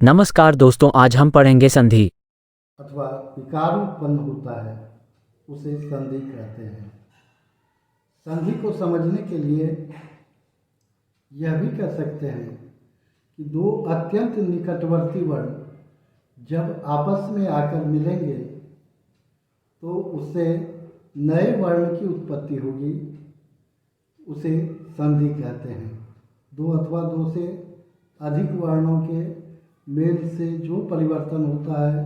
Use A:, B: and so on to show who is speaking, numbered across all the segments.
A: नमस्कार दोस्तों, आज हम पढ़ेंगे संधि।
B: अथवा विकार उत्पन्न होता है उसे संधि कहते हैं। संधि को समझने के लिए यह भी कह सकते हैं कि दो अत्यंत निकटवर्ती वर्ण जब आपस में आकर मिलेंगे तो उससे नए वर्ण की उत्पत्ति होगी, उसे संधि कहते हैं। दो अथवा दो से अधिक वर्णों के मेल से जो परिवर्तन होता है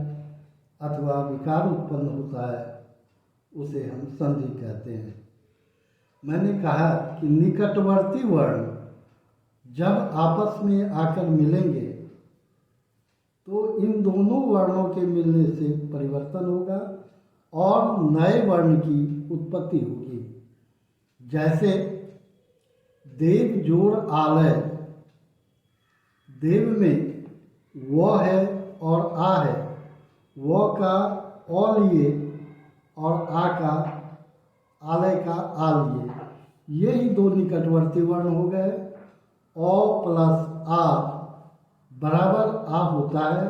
B: अथवा विकार उत्पन्न होता है उसे हम संधि कहते हैं। मैंने कहा कि निकटवर्ती वर्ण जब आपस में आकर मिलेंगे तो इन दोनों वर्णों के मिलने से परिवर्तन होगा और नए वर्ण की उत्पत्ति होगी। जैसे देव जोड़ आलय, देव में व है और आ है, व का अ लिए और आ का आलय का आ लिए, ये ही दो निकटवर्ती वर्ण हो गए। अ प्लस आ बराबर आ होता है।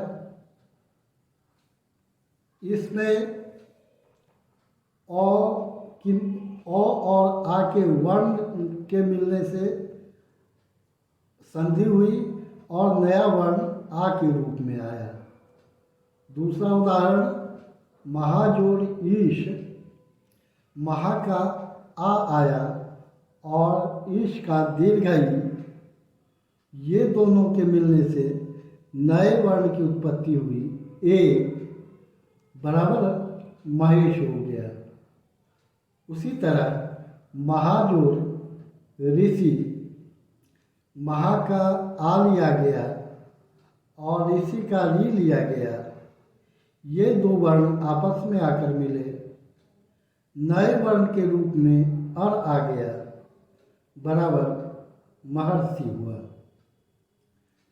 B: इसमें अ और आ के वर्ण के मिलने से संधि हुई और नया वर्ण आ के रूप में आया। दूसरा उदाहरण, महाजोड़ ईश, महा का आ आया और ईश का दीर्घ ई, ये दोनों के मिलने से नए वर्ण की उत्पत्ति हुई। ए बराबर महेश हो गया। उसी तरह महाजोड़ ऋषि, महा का आ लिया गया और ऋषि का री लिया गया, ये दो वर्ण आपस में आकर मिले, नए वर्ण के रूप में अर आ गया, बराबर महर्षि हुआ।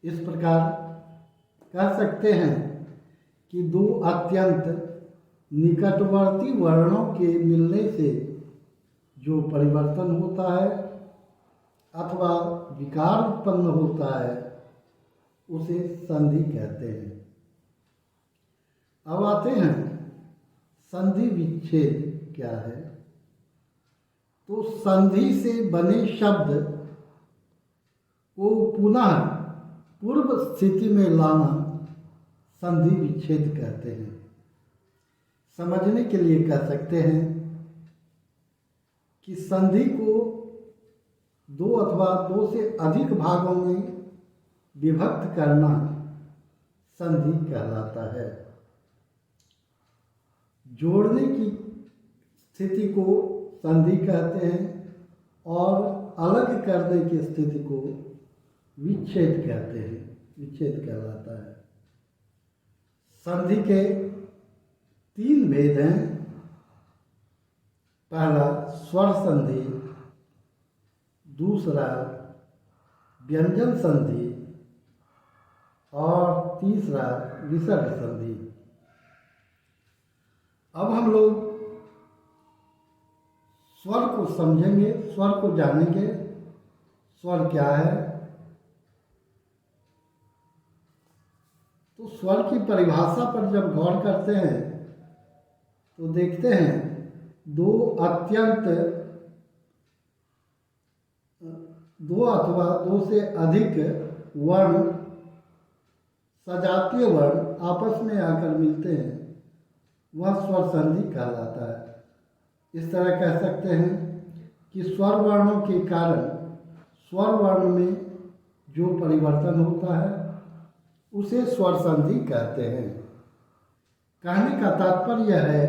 B: इस प्रकार कह सकते हैं कि दो अत्यंत निकटवर्ती वर्णों के मिलने से जो परिवर्तन होता है अथवा विकार उत्पन्न होता है उसे संधि कहते हैं। अब आते हैं संधि विच्छेद क्या है। तो संधि से बने शब्द को पुनः पूर्व स्थिति में लाना संधि विच्छेद कहते हैं। समझने के लिए कह सकते हैं कि संधि को दो अथवा दो से अधिक भागों में विभक्त करना संधि कहलाता है। जोड़ने की स्थिति को संधि कहते हैं और अलग करने की स्थिति को विच्छेद कहते हैं, विच्छेद कहलाता है। संधि के तीन भेद हैं। पहला स्वर संधि, दूसरा व्यंजन संधि और तीसरा विसर्ग संधि। अब हम लोग स्वर को समझेंगे, स्वर को जानेंगे। स्वर क्या है? तो स्वर की परिभाषा पर जब गौर करते हैं तो देखते हैं दो अथवा दो से अधिक वर्ण, सजातीय वर्ण आपस में आकर मिलते हैं, वह स्वर संधि कहलाता है। इस तरह कह सकते हैं कि स्वर वर्णों के कारण स्वर वर्ण में जो परिवर्तन होता है उसे स्वर संधि कहते हैं। कहने का तात्पर्य यह है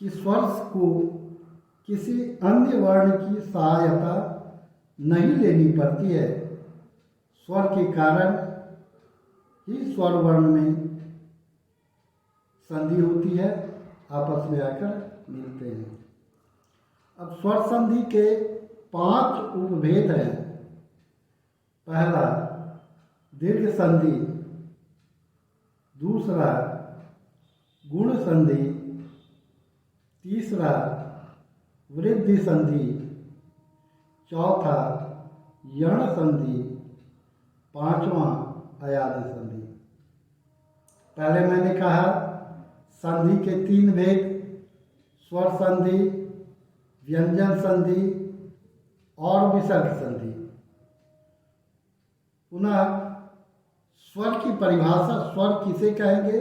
B: कि स्वर को किसी अन्य वर्ण की सहायता नहीं लेनी पड़ती है, स्वर के कारण ही स्वर वर्ण में संधि होती है, आपस में आकर मिलते हैं। अब स्वर संधि के 5 उपभेद हैं। पहला दीर्घ संधि, दूसरा गुण संधि, तीसरा वृद्धि संधि, चौथा यण संधि, पांचवा अयादि संधि। पहले मैंने कहा संधि के 3 भेद, स्वर संधि, व्यंजन संधि और विसर्ग संधि। पुनः स्वर की परिभाषा, स्वर किसे कहेंगे?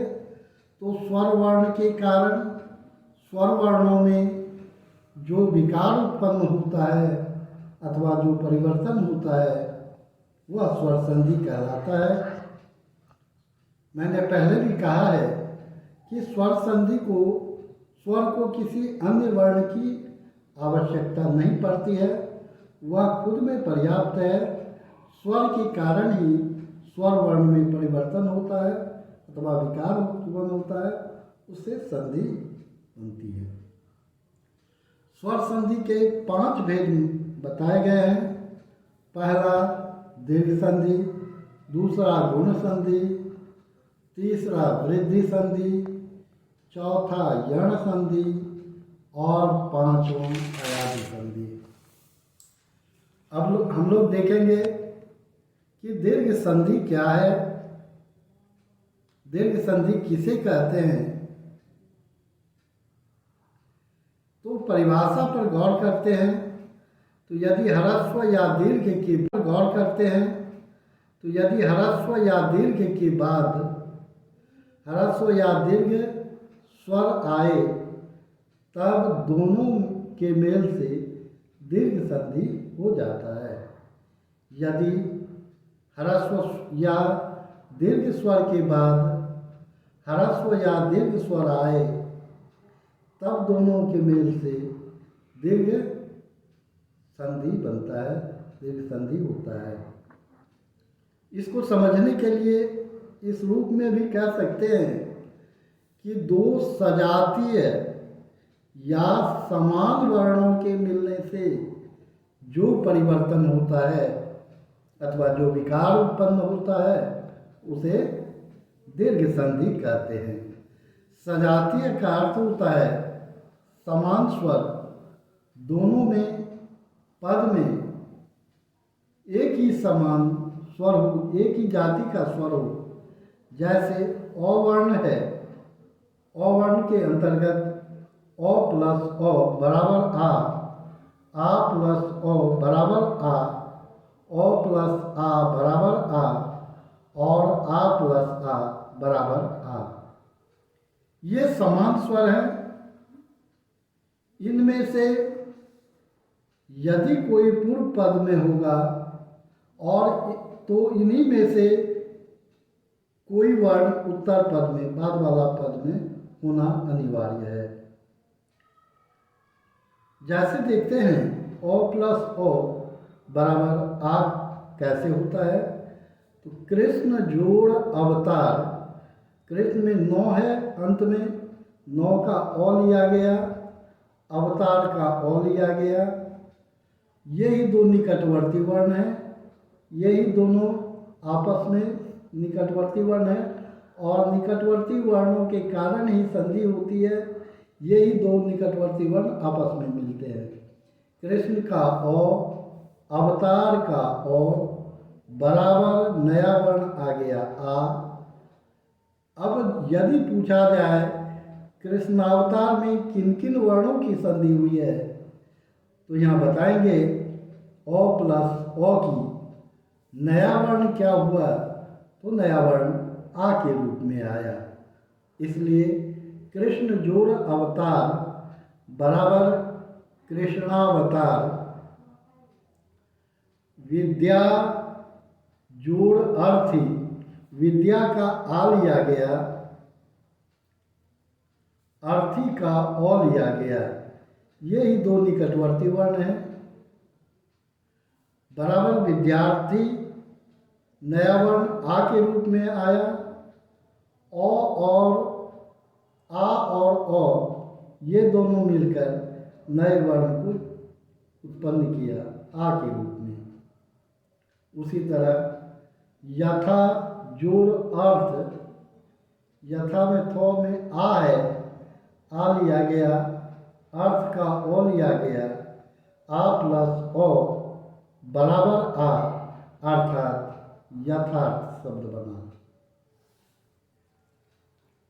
B: तो स्वर वर्ण के कारण स्वर वर्णों में जो विकार उत्पन्न होता है अथवा जो परिवर्तन होता है वह स्वर संधि कहलाता है। मैंने पहले भी कहा है कि स्वर संधि को, स्वर को किसी अन्य वर्ण की आवश्यकता नहीं पड़ती है, वह खुद में पर्याप्त है। स्वर के कारण ही स्वर वर्ण में परिवर्तन होता है अथवा विकार उत्पन्न होता है, उससे संधि बनती है। स्वर संधि के 5 भेद बताए गए हैं। पहला दीर्घ संधि, दूसरा गुण संधि, तीसरा वृद्धि संधि, चौथा यण संधि और 5वां अयादि संधि। अब हम लोग देखेंगे कि दीर्घ संधि क्या है, दीर्घ संधि किसे कहते हैं। तो परिभाषा पर गौर करते हैं तो यदि ह्रस्व या दीर्घ के गौर करते हैं तो यदि ह्रस्व या दीर्घ के बाद ह्रस्व या दीर्घ स्वर आए तब दोनों के मेल से दीर्घ संधि हो जाता है। यदि ह्रस्व या दीर्घ स्वर के बाद ह्रस्व या दीर्घ स्वर आए तब दोनों के मेल से दीर्घ संधि बनता है, दीर्घ संधि होता है। इसको समझने के लिए इस रूप में भी कह सकते हैं कि दो सजातीय या समान वर्णों के मिलने से जो परिवर्तन होता है अथवा जो विकार उत्पन्न होता है उसे दीर्घ संधि कहते हैं। सजातीय का अर्थ होता है समान स्वर, दोनों में पद में एक ही समान स्वर हो, एक ही जाति का स्वर हो। जैसे अ वर्ण है, अ वर्ण के अंतर्गत अ प्लस अ बराबर आ प्लस अ बराबर अ प्लस आ बराबर आ और आ प्लस आ बराबर आ। ये समान स्वर हैं। इनमें से यदि कोई पूर्व पद में होगा और तो इन्हीं में से कोई वर्ण उत्तर पद में, बाद वाला पद में होना अनिवार्य है। जैसे देखते हैं ओ प्लस ओ बराबर आ कैसे होता है। तो कृष्ण जोड़ अवतार, कृष्ण में 9 है, अंत में 9 का ओ लिया गया, अवतार का ओ लिया गया। यही दो निकटवर्ती वर्ण हैं, यही दोनों आपस में निकटवर्ती वर्ण हैं और निकटवर्ती वर्णों के कारण ही संधि होती है। यही दो निकटवर्ती वर्ण आपस में मिलते हैं। कृष्ण का ओ, अवतार का ओ बराबर नया वर्ण आ गया आ। अब यदि पूछा जाए कृष्णावतार में किन किन वर्णों की संधि हुई है तो यहाँ बताएंगे ओ प्लस ओ की नया वर्ण क्या हुआ, तो नया वर्ण आ के रूप में आया। इसलिए कृष्ण जोड़ अवतार बराबर कृष्णावतार। विद्या जोड़ अर्थी, विद्या का आ लिया गया, अर्थी का ओ लिया गया। यही दो निकटवर्ती वर्ण हैं। बराबर विद्यार्थी नया वर्ण आ के रूप में आया। ओ और आ और ओ ये दोनों मिलकर नए वर्ण को उत्पन्न किया आ के रूप में। उसी तरह यथा जोड़ अर्थ, यथा में थो में आ है, आ लिया गया, अर्थ का ओ लिया गया, आ प्लस ओ बराबर आ अर्थात यथार्थ शब्द बना।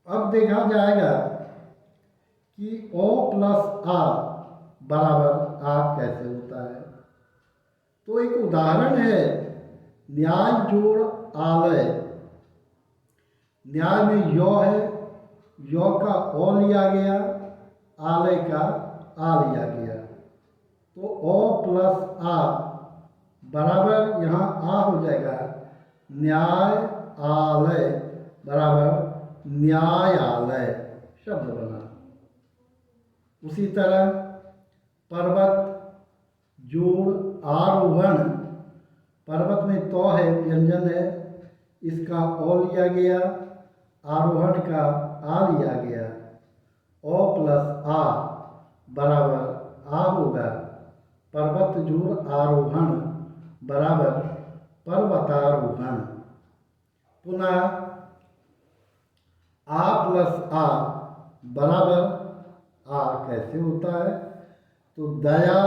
B: अब देखा जाएगा कि ओ प्लस आ बराबर आ कैसे होता है। तो एक उदाहरण है न्याय जोड़ आलय। न्याय में यो है, यो का ओ लिया गया, आलय का आ लिया गया। तो ओ प्लस आ बराबर यहाँ आ हो जाएगा न्याय आलय बराबर न्यायालय शब्द बना। उसी तरह पर्वत जोड़ आरोहण, पर्वत में तो है व्यंजन है, इसका ओ लिया गया, आरोहण का आ लिया गया। ओ प्लस आ बराबर आ होगा पर्वत जोड़ आरोहण बराबर पर्वतारोहण। पुनः आ प्लस आ बराबर आ कैसे होता है। तो दया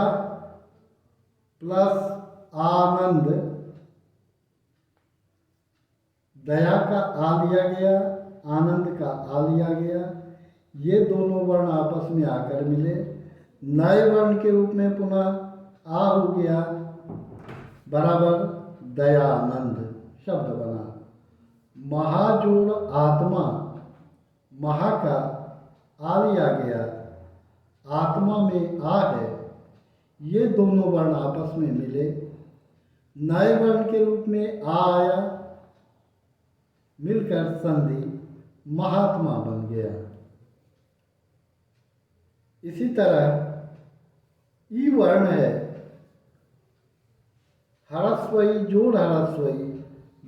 B: प्लस आनंद, दया का आ लिया गया, आनंद का आ लिया गया, ये दोनों वर्ण आपस में आकर मिले, नए वर्ण के रूप में पुनः आ हो गया बराबर दयानंद शब्द बना। महाजोड़ आत्मा, महा का आ लिया गया, आत्मा में आ है, ये दोनों वर्ण आपस में मिले, नए वर्ण के रूप में आ आया, मिलकर संधि महात्मा बन गया। इसी तरह ई वर्ण है, ह्रस्वई जोड़ ह्रस्वई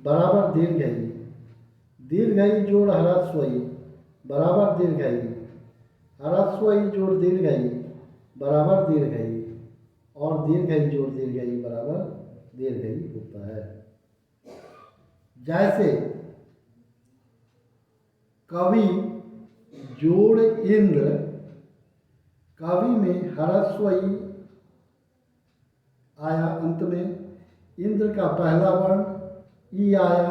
B: बराबर दीर्घई, दीर्घई जोड़ ह्रस्वई बराबर दीर्घई, ह्रस्वई जोड़ दीर्घई बराबर दीर्घई, और दीर्घई जोड़ दीर्घई बराबर दीर्घई होता है। जैसे कवि जोड़ इंद्र, कवि में ह्रस्वई आया अंत में, इंद्र का पहला वर्ण ई आया,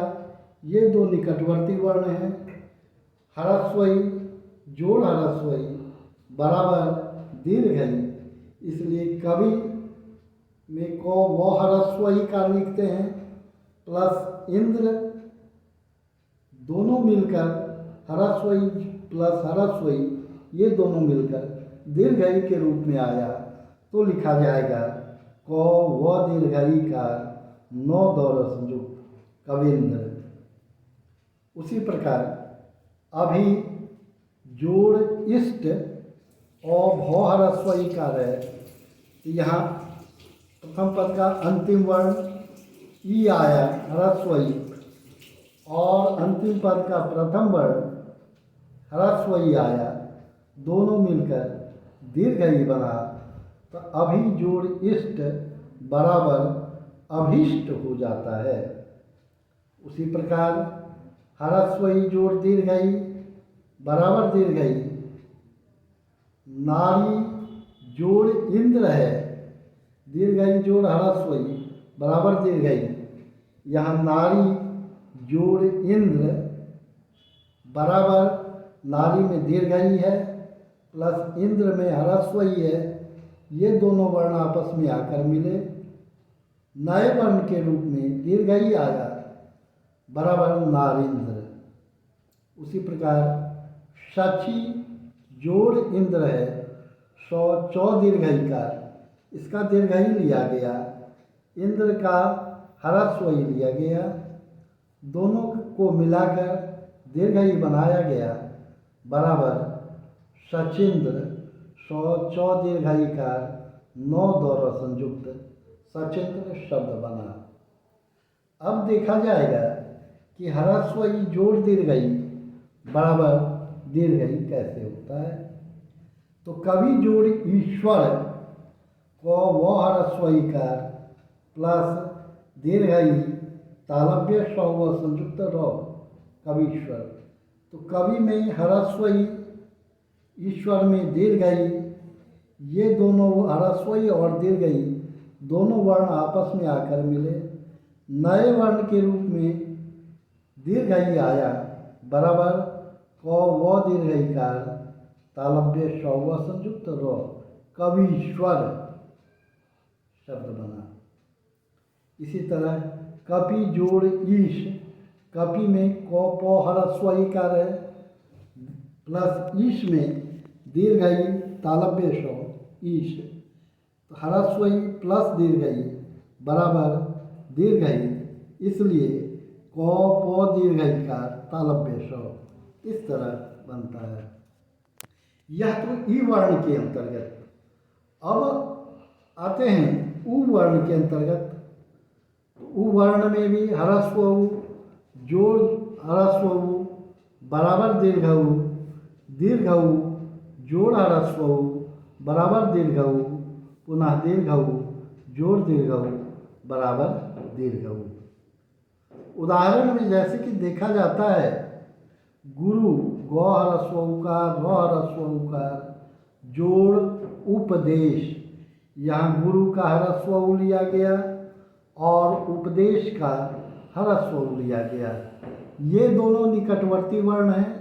B: ये दो निकटवर्ती वर्ण हैं। ह्रस्वई जोड़ ह्रस्वई बराबर दीर्घई, इसलिए कवि में को वो ह्रस्वई का लिखते हैं प्लस इंद्र, दोनों मिलकर ह्रस्वई प्लस ह्रस्वई, ये दोनों मिलकर दीर्घई के रूप में आया तो लिखा जाएगा को व दीर्घई का नौ दौर संयुक्त कविंद्र। उसी प्रकार अभी जोड़ इष्ट और भौ ह्रस्वई का है, यहाँ प्रथम पद का अंतिम वर्ण ई आया ह्रस्वई, और अंतिम पद का प्रथम वर्ण ह्रस्वई आया, दोनों मिलकर दीर्घई बना, तो अभी जोड़ इष्ट बराबर अभीष्ट हो जाता है। उसी प्रकार ह्रस्वई जोड़ दीर्घई बराबर दीर्घई, नारी जोड़ इंद्र है, दीर्घई जोड़ ह्रस्वई बराबर दीर्घई, यहाँ नारी जोड़ इंद्र बराबर नारी में दीर्घई है प्लस इंद्र में ह्रस्वई है, ये दोनों वर्ण आपस में आकर मिले, नए वर्ण के रूप में दीर्घई आया बराबर नारिंद्र। उसी प्रकार शची जोड़ इंद्र है, सौ चौ दीर्घई का, इसका दीर्घई लिया गया, इंद्र का ह्रस्वई लिया गया, दोनों को मिलाकर दीर्घई बनाया गया बराबर सचिंद्र, सौ चौ दीर्घई का नौ दौर संयुक्त सचिंद्र शब्द बना। अब देखा जाएगा कि ह्रस्वई जोड़ दीर्घई बराबर दीर्घई कैसे होता है। तो कवि जोड़ ईश्वर को वो ह्रस्वई का प्लस दीर्घई तालव्य सौ व संयुक्त रौ कवीश्वर। तो कवि में ह्रस्वई, ईश्वर में दीर्घई, ये दोनों ह्रस्वई और दीर्घई दोनों वर्ण आपस में आकर मिले, नए वर्ण के रूप में दीर्घई आया बराबर क व दीर्घईकार तालव्य श व संयुक्त र कवीश्वर शब्द बना। इसी तरह कपि जोड़ ईश, कपि में क प ह्रस्व ईकार है प्लस ईश में दीर्घई तालव्य श ईश, ह्रस्व ई प्लस दीर्घई बराबर दीर्घई, इसलिए क प दीर्घई का तालव्य श इस तरह बनता है। यह तो ई वर्ण के अंतर्गत। अब आते हैं उ वर्ण के अंतर्गत। उ वर्ण में भी ह्रस्व उ जोड़ ह्रस्व उ बराबर दीर्घ उ, दीर्घ उ जोड़ ह्रस्व उ बराबर दीर्घ उ, पुनः दीर्घ उ जोड़ दीर्घ उ बराबर दीर्घ उ। उदाहरण में जैसे कि देखा जाता है गुरु ग ह्रस्व उकार र ह्रस्व उकार जोड़ उपदेश, यहाँ गुरु का ह्रस्व उ लिया गया और उपदेश का ह्रस्व उ लिया गया। ये दोनों निकटवर्ती वर्ण हैं,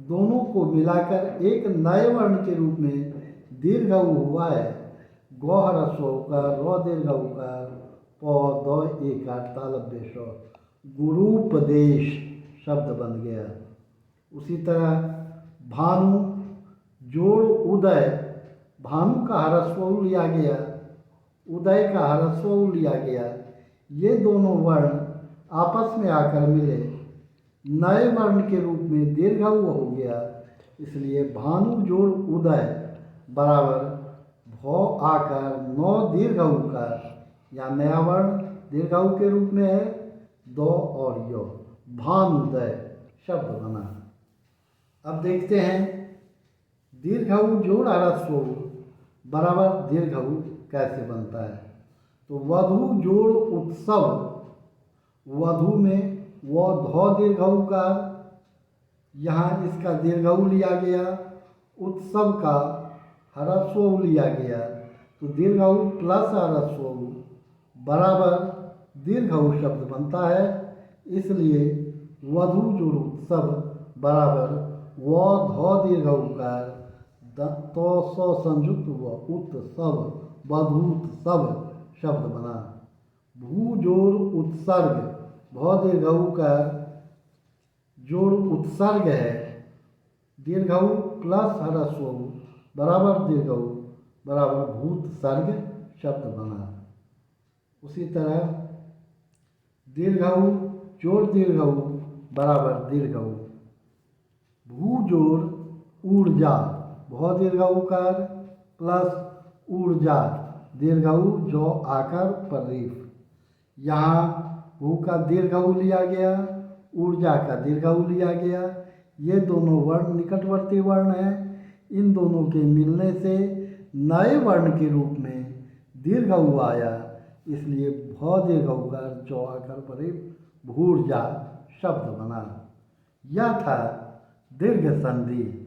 B: दोनों को मिलाकर एक नए वर्ण के रूप में दीर्घ उ हुआ है। ग ह्रस्व उकार र दीर्घ उकार प द एकार तालव्य श, गुरुपदेश शब्द बन गया। उसी तरह भानु जोड़ उदय, भानु का ह्रस्व उ लिया गया, उदय का ह्रस्व उ लिया गया। ये दोनों वर्ण आपस में आकर मिले नए वर्ण के रूप में दीर्घ उ हो गया, इसलिए भानु जोड़ उदय बराबर भ आकर नौ दीर्घ उकार, या नया वर्ण दीर्घ उ के रूप में है द और य, भानुदय शब्द बना। अब देखते हैं दीर्घ उ जोड़ ह्रस्व उ बराबर दीर्घ उ कैसे बनता है। तो वधु जोड़ उत्सव, वधु में व ध दीर्घ उकार, यहाँ इसका दीर्घ उ लिया गया, उत्सव का ह्रस्व उ लिया गया, तो दीर्घ उ प्लस ह्रस्व उ बराबर दीर्घ उ शब्द बनता है। इसलिए वधु जोड़ उत्सव बराबर व ध दीर्घ उकार तो स संयुक्त व उत्सव वधूत्सव शब्द बना। भू जोड़ उत्सर्ग, भ दीर्घ उकार जोड़ उत्सर्ग है, दीर्घ उ प्लस ह्रस्व उ बराबर दीर्घ उ बराबर भूतसर्ग शब्द बना। उसी तरह दीर्घ उ जोड़ दीर्घ उ बराबर दीर्घ उ। भू जोड़ ऊर्जा, भ दीर्घ उकार प्लस ऊर्जा दीर्घ उ जो आकार पर रीफ, यहाँ भू का दीर्घ उ लिया गया, ऊर्जा का दीर्घ उ लिया गया। ये दोनों वर्ण निकटवर्ती वर्ण हैं, इन दोनों के मिलने से नए वर्ण के रूप में दीर्घ उ आया, इसलिए भ दीर्घ उकार जो आकार पर रीफ भूर्जा शब्द बना। यह था दीर्घ संधि।